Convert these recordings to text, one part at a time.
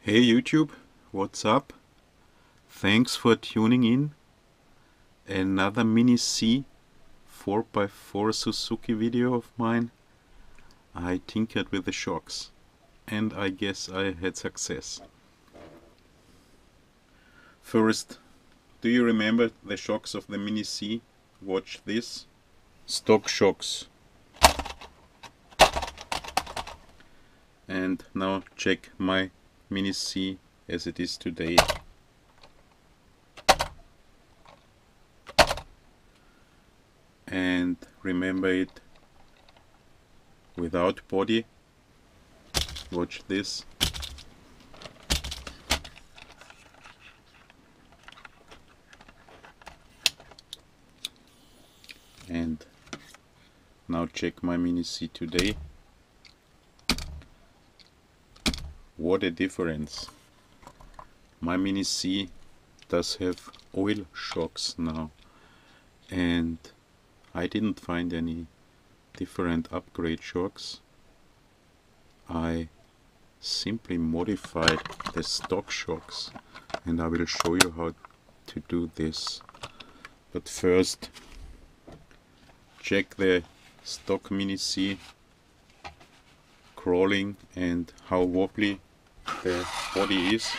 Hey YouTube, what's up? Thanks for tuning in. Another Mini C 4x4 Suzuki video of mine. I tinkered with the shocks and I guess I had success. First, do you remember the shocks of the Mini C? Watch this. Stock shocks. And now check my Mini C as it is today. And remember it without body. Watch this. And now check my Mini C today. What a difference. My Mini C does have oil shocks now, and I didn't find any different upgrade shocks. I simply modified the stock shocks, and I will show you how to do this. But first, check the stock Mini C crawling and how wobbly the body is.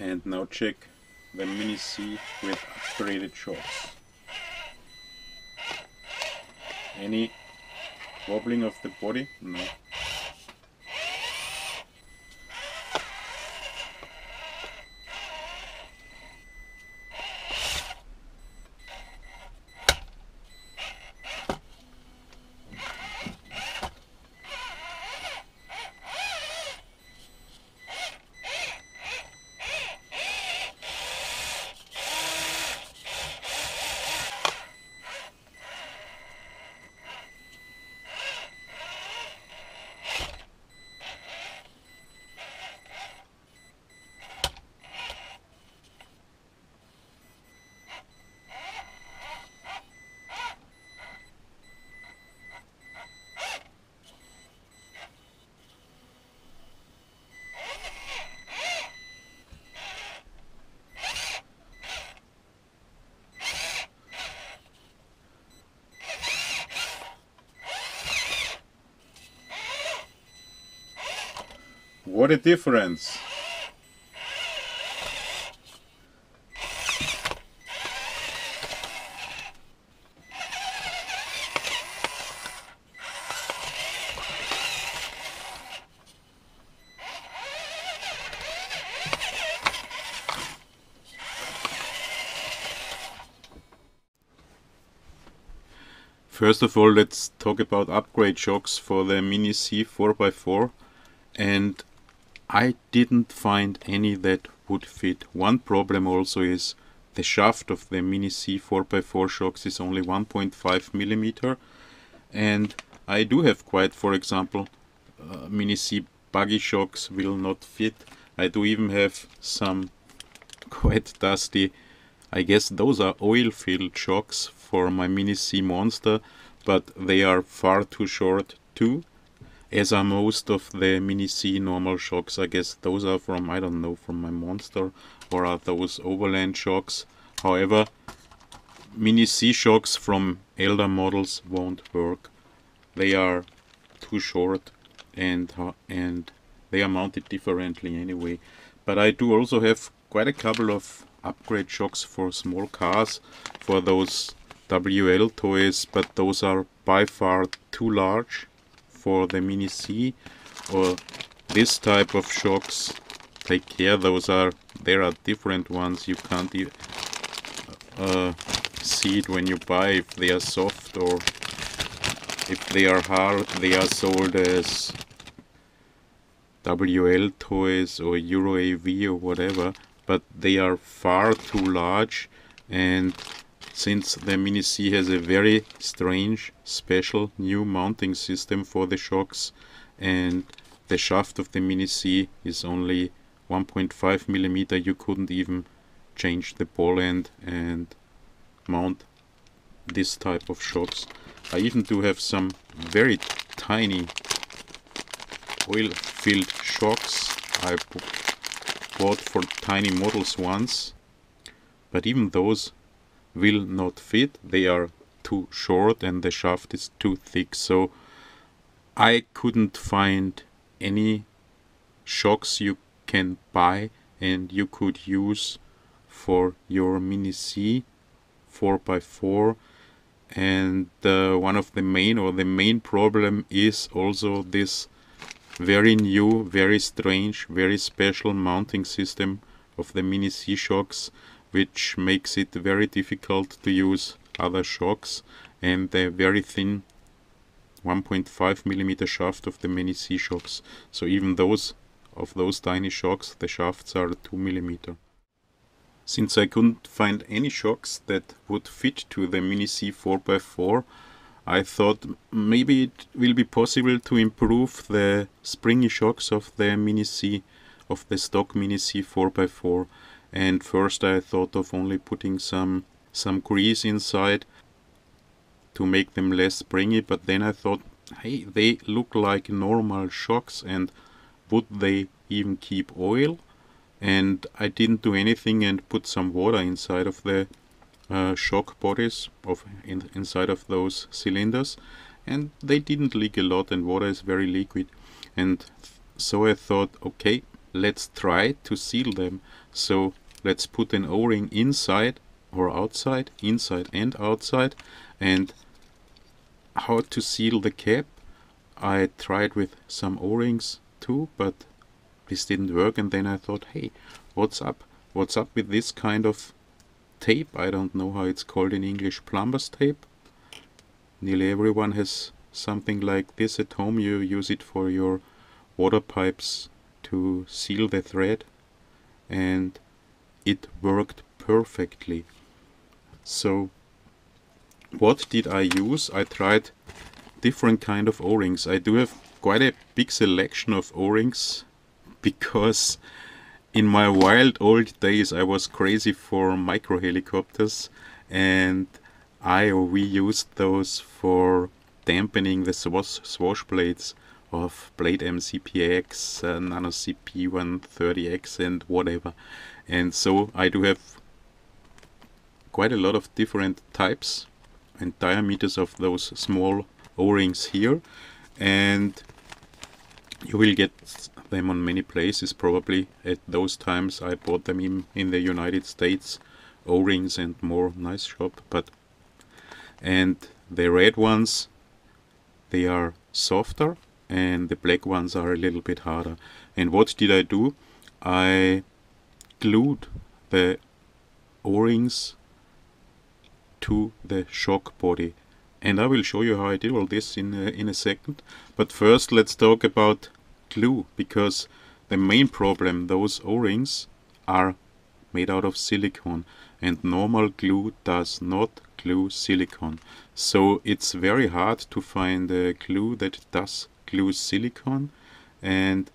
And now check the Mini C with upgraded shocks. Any wobbling of the body? No. What a difference! First of all, let's talk about upgrade shocks for the Mini C 4x4, and I didn't find any that would fit. One problem also is the shaft of the Mini C 4x4 shocks is only 1.5 millimeter, and I do have quite, for example, Mini C buggy shocks will not fit. I do even have some quite dusty, I guess those are oil-filled shocks for my Mini C Monster, but they are far too short too, as are most of the Mini C normal shocks. I guess those are from, I don't know, from my Monster, or are those overland shocks. However, Mini C shocks from elder models won't work. They are too short and they are mounted differently anyway. But I do also have quite a couple of upgrade shocks for small cars, for those WL toys, but those are by far too large for the Mini C, or this type of shocks take care. There are different ones. You can't see it when you buy if they are soft or if they are hard. They are sold as WL toys or Euro AV or whatever, but they are far too large, and since the Mini C has a very strange, special new mounting system for the shocks, and the shaft of the Mini C is only 1.5 millimeter, you couldn't even change the ball end and mount this type of shocks. I even do have some very tiny oil-filled shocks I bought for tiny models once, but even those will not fit. They are too short and the shaft is too thick, so I couldn't find any shocks you can buy and you could use for your Mini C 4x4. And one of the main problem is also this very new, very strange, very special mounting system of the Mini C shocks, which makes it very difficult to use other shocks, and the very thin 1.5 millimeter shaft of the Mini C shocks. So even those tiny shocks, the shafts are 2 millimeter. Since I couldn't find any shocks that would fit to the Mini C 4x4, I thought maybe it will be possible to improve the springy shocks of the Mini C, of the stock Mini C 4x4. And first I thought of only putting some grease inside to make them less springy, but then I thought, hey, they look like normal shocks, and would they even keep oil? And I didn't do anything and put some water inside of the shock bodies inside of those cylinders, and they didn't leak a lot, and water is very liquid. And so I thought, okay, let's try to seal them. So let's put an O-ring inside or outside, inside and outside. And how to seal the cap, I tried with some O-rings too, but this didn't work. And then I thought, hey, what's up with this kind of tape? I don't know how it's called in English, plumber's tape. Nearly everyone has something like this at home. You use it for your water pipes to seal the thread, and it worked perfectly. So what did I use? I tried different kind of O-rings. I do have quite a big selection of O-rings because in my wild old days I was crazy for micro helicopters, and we used those for dampening the swash blades of Blade MCPX, Nano CP130X and whatever. And so I do have quite a lot of different types and diameters of those small O-rings here, and you will get them on many places probably. At those times I bought them in the United States, O-rings and more nice shop. And the red ones, they are softer, and the black ones are a little bit harder. And what did I do? I glued the O-rings to the shock body, and I will show you how I did all this in a second. But first let's talk about glue, because the main problem, those O-rings are made out of silicone, and normal glue does not glue silicone. So it's very hard to find a glue that does glue silicone. And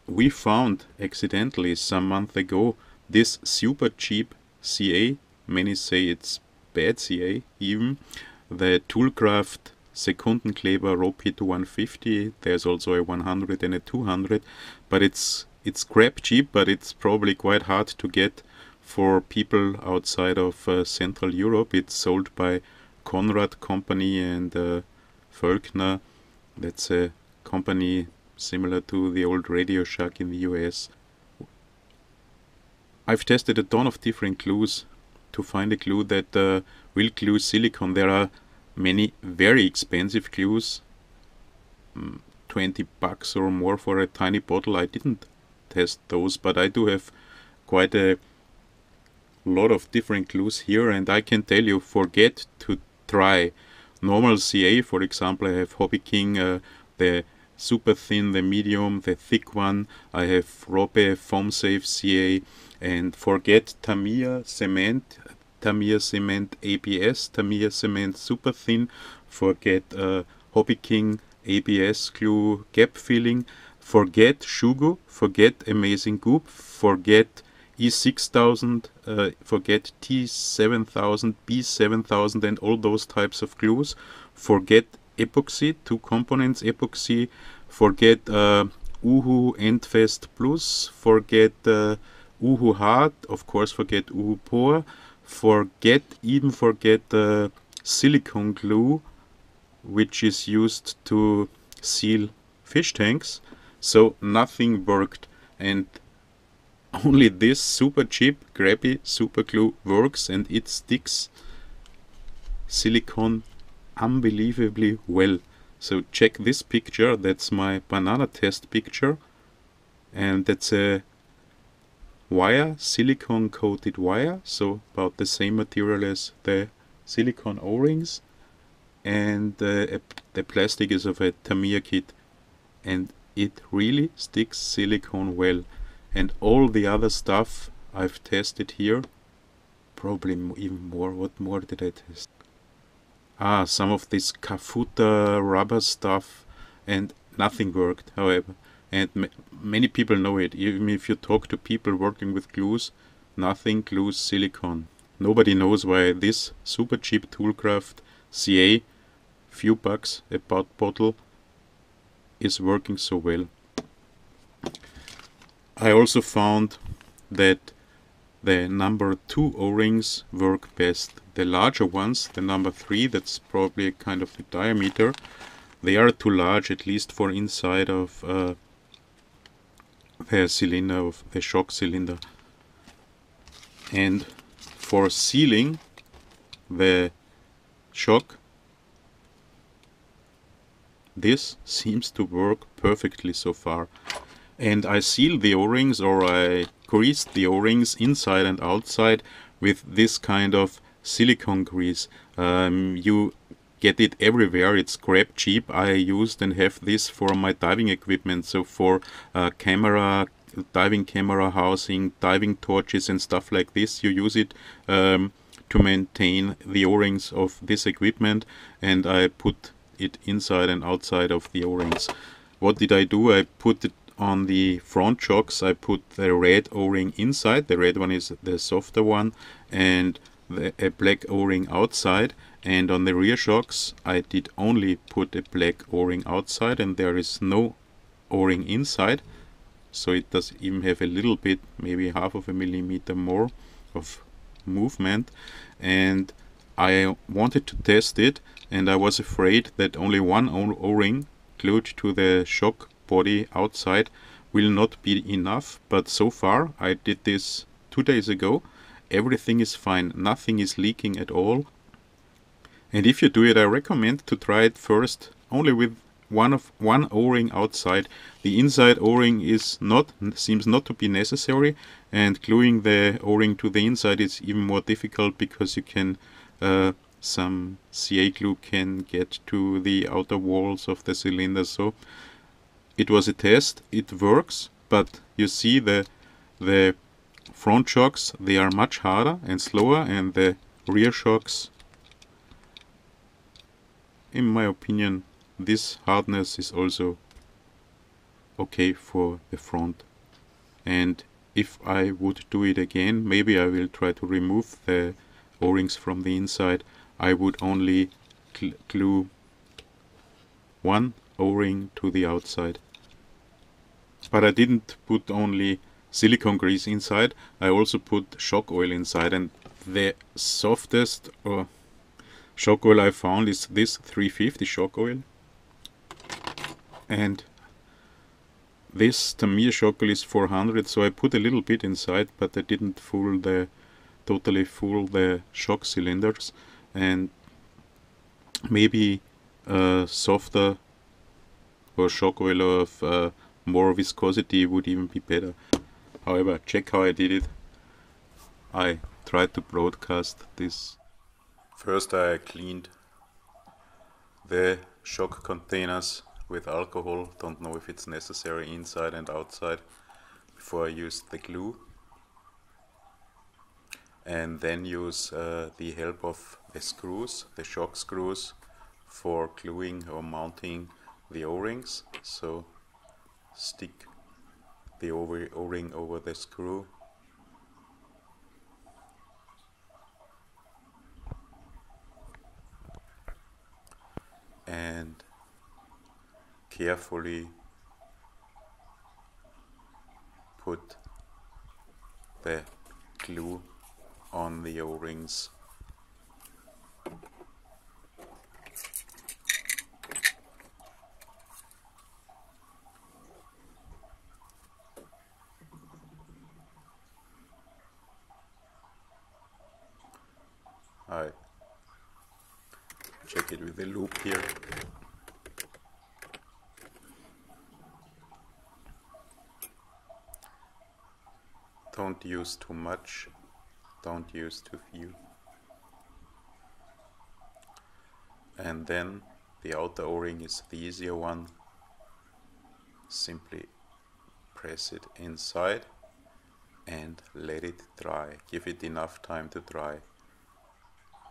we found accidentally some month ago this super cheap CA, many say it's bad CA even, the Toolcraft Sekundenkleber Ropit 150. There's also a 100 and a 200, but it's crap cheap, but it's probably quite hard to get for people outside of Central Europe. It's sold by Conrad Company and Völkner. That's a company similar to the old Radio Shack in the US. I've tested a ton of different glues to find a glue that will glue silicone. There are many very expensive glues, $20 or more for a tiny bottle. I didn't test those, but I do have quite a lot of different glues here, and I can tell you, forget to try normal CA. For example, I have Hobby King, the super thin, the medium, the thick one. I have Robe Foam Safe CA, and forget Tamiya Cement, Tamiya Cement ABS, Tamiya Cement super thin. Forget Hobby King ABS glue gap filling. Forget Shugo, forget Amazing Goop, forget E6000, forget T7000, B7000 and all those types of glues. Forget epoxy, 2 components epoxy. Forget Uhu Endfest Plus. Forget Uhu Hard, of course forget Uhu Pore. Forget silicone glue, which is used to seal fish tanks. So nothing worked, and only this super cheap, crappy super glue works, and it sticks silicone unbelievably well. So check this picture, that's my banana test picture, and that's a wire, silicone coated wire, so about the same material as the silicone O-rings, and the plastic is of a Tamiya kit, and it really sticks silicone well. And all the other stuff I've tested here, probably even more. What more did I test? Some of this Kafuta rubber stuff, and nothing worked, however. And many people know it. Even if you talk to people working with glues, nothing glues silicone. Nobody knows why this super cheap Toolcraft CA, few bucks a bottle, is working so well. I also found that the number 2 O-rings work best. The larger ones, the number 3, that's probably kind of the diameter, they are too large, at least for inside of the cylinder, of the shock cylinder. And for sealing the shock, this seems to work perfectly so far. And I seal the O-rings, or I grease the O-rings inside and outside with this kind of silicone grease. You get it everywhere, it's crap cheap. I used and have this for my diving equipment, so for camera, diving camera housing, diving torches and stuff like this. You use it to maintain the O-rings of this equipment, and I put it inside and outside of the O-rings. What did I do? I put it on the front shocks. I put the red O-ring inside, the red one is the softer one, and a black O-ring outside. And on the rear shocks I did only put a black O-ring outside, and there is no O-ring inside, so it does even have a little bit, maybe half of a millimeter more of movement. And I wanted to test it, and I was afraid that only one O-ring glued to the shock body outside will not be enough, but so far, I did this 2 days ago, everything is fine, nothing is leaking at all. And if you do it, I recommend to try it first only with one O-ring outside. The inside O-ring seems not to be necessary, and gluing the O-ring to the inside is even more difficult, because you can some CA glue can get to the outer walls of the cylinder. So it was a test, it works, but you see the front shocks, they are much harder and slower, and the rear shocks, in my opinion, this hardness is also okay for the front. And if I would do it again, maybe I will try to remove the O-rings from the inside. I would only glue one O-ring to the outside. But I didn't put only silicone grease inside, I also put shock oil inside, and the softest shock oil I found is this 350 shock oil. And this Tamiya shock oil is 400, so I put a little bit inside, but I didn't totally fool the shock cylinders. And maybe softer or shock oil of more viscosity would even be better. However, check how I did it. I tried to broadcast this. First I cleaned the shock containers with alcohol, don't know if it's necessary inside and outside, before I used the glue. And then use the help of the screws, the shock screws, for gluing or mounting the O-rings. So stick the O-ring over the screw. And carefully put the glue on the O-rings. I check it with the loop here. Don't use too much, don't use too few. And then the outer O-ring is the easier one. Simply press it inside and let it dry. Give it enough time to dry.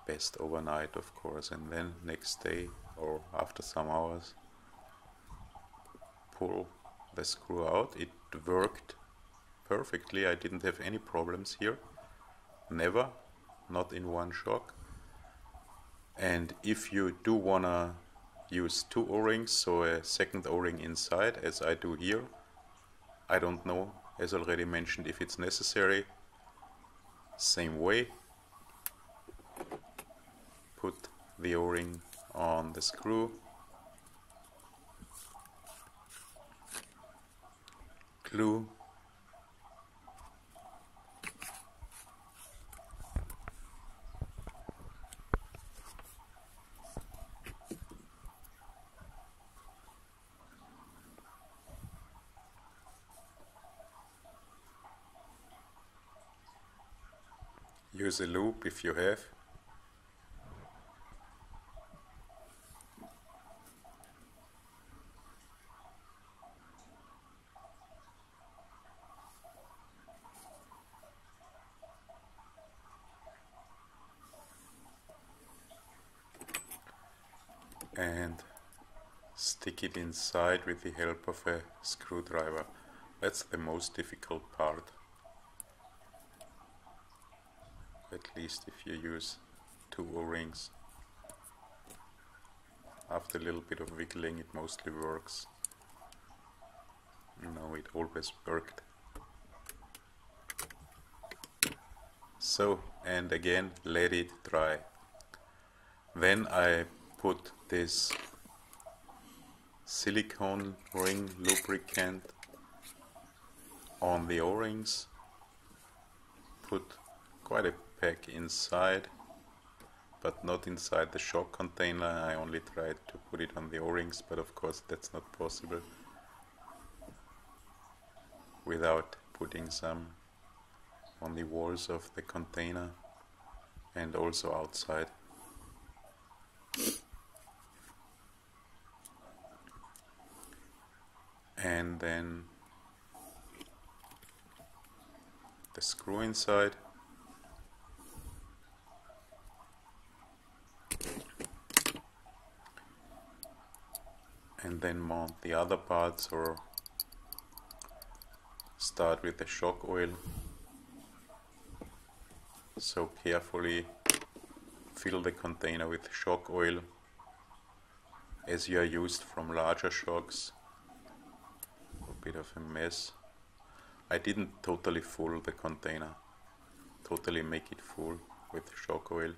Best overnight, of course, and then next day or after some hours pull the screw out. It worked perfectly. I didn't have any problems here. Never, not in one shock. And if you do wanna use two O-rings, so a second O-ring inside, as I do here, I don't know, as already mentioned, if it's necessary. Same way, put the O-ring on the screw, glue, use a loop if you have. And stick it inside with the help of a screwdriver. That's the most difficult part. At least if you use two O-rings. After a little bit of wiggling it mostly works. No, it always worked. So, and again let it dry. Then I put this silicone ring lubricant on the O-rings. Put quite a pack inside, but not inside the shock container. I only tried to put it on the O-rings, but of course that's not possible without putting some on the walls of the container and also outside. And then the screw inside. And then mount the other parts, or start with the shock oil. So carefully fill the container with shock oil as you are used from larger shocks. A bit of a mess. I didn't totally full the container, totally make it full with shock oil.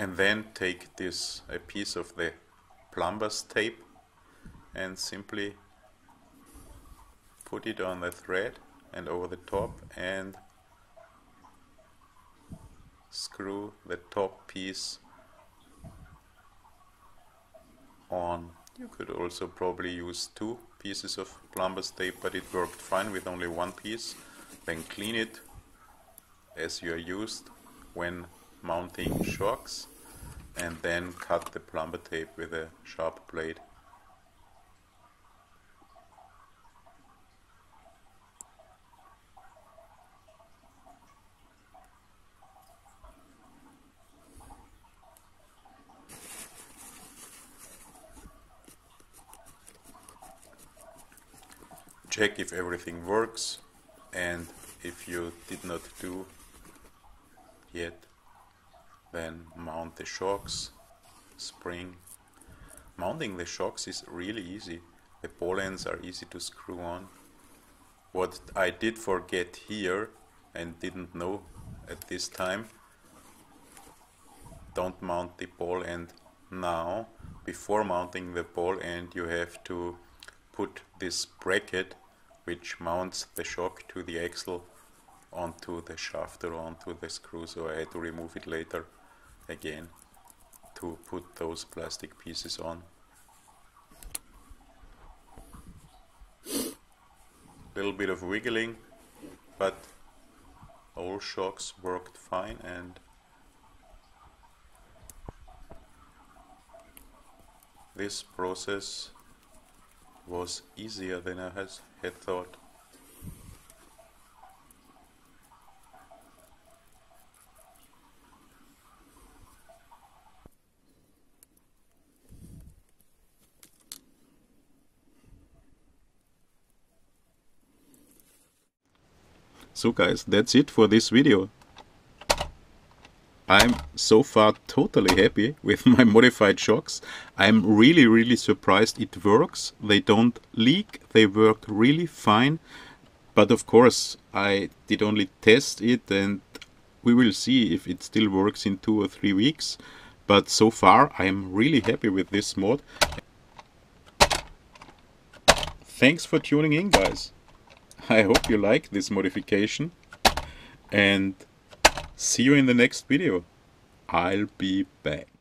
And then take this, a piece of the plumber's tape, and simply put it on the thread and over the top, and screw the top piece on. You could also probably use 2 pieces of plumber's tape, but it worked fine with only 1 piece. Then clean it as you are used when mounting shocks, and then cut the plumber tape with a sharp blade. Check if everything works, and if you did not do yet, then mount the shocks, spring. Mounting the shocks is really easy. The ball ends are easy to screw on. What I did forget here and didn't know at this time, don't mount the ball end now. Before mounting the ball end, you have to put this bracket which mounts the shock to the axle onto the shaft or onto the screw, so I had to remove it later again to put those plastic pieces on. Little bit of wiggling, but all shocks worked fine, and this process was easier than I had thought. So guys, that's it for this video. I'm so far totally happy with my modified shocks. I'm really surprised it works. They don't leak, they work really fine. But of course, I did only test it, and we will see if it still works in 2 or 3 weeks. But so far, I'm really happy with this mod. Thanks for tuning in, guys. I hope you like this modification, and see you in the next video. I'll be back.